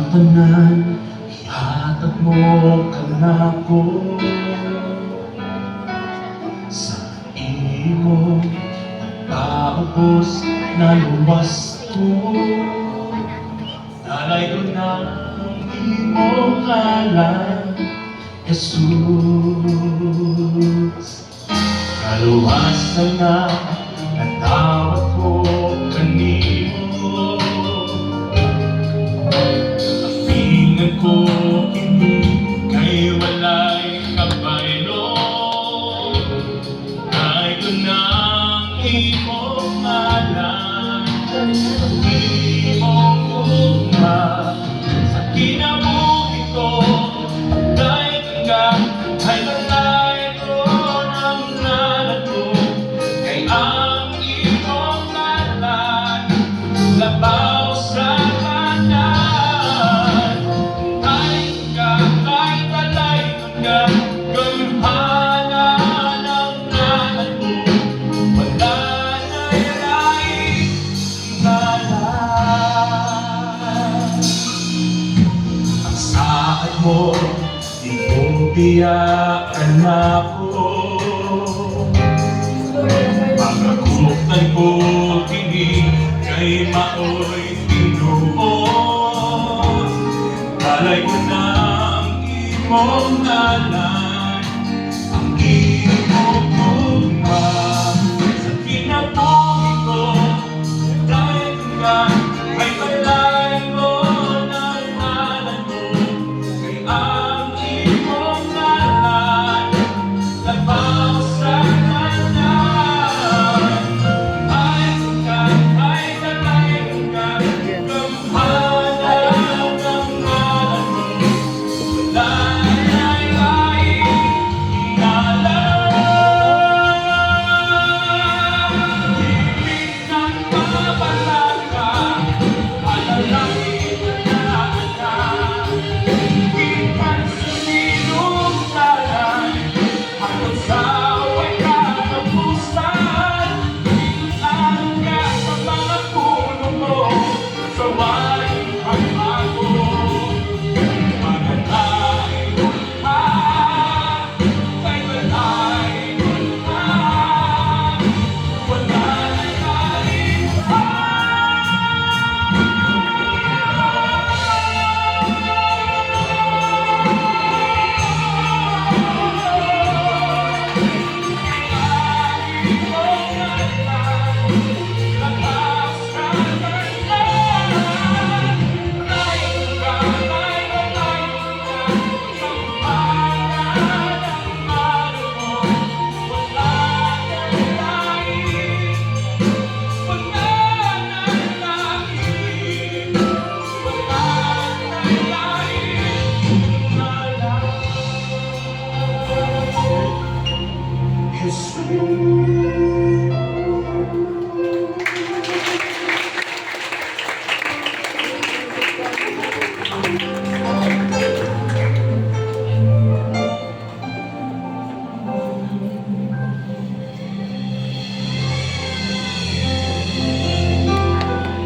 tanan, ihatag mo ka na ko sa imo paubos na luwas ko. Dalay ko na ang imong ngalan, Jesus. Kaluwasan na natawag ko kanimo, kapingan ko kini kay walay kabaylo. Dalay ko na ang imong ngalan, imong ugma sa kinabuhi ko. Dahil ka ay balay ko ng ngalan ko, kay ang imong ngalan labaw sa kanan. Dahil ka ay balay ka, gamhala ng ngalan mo, wala na'y laing ngalan. Ang saad mo, di mo biyakan ako. Pagkakutan ko kini kay maoy Ginoo. Dalay ko na ang imong ngalan,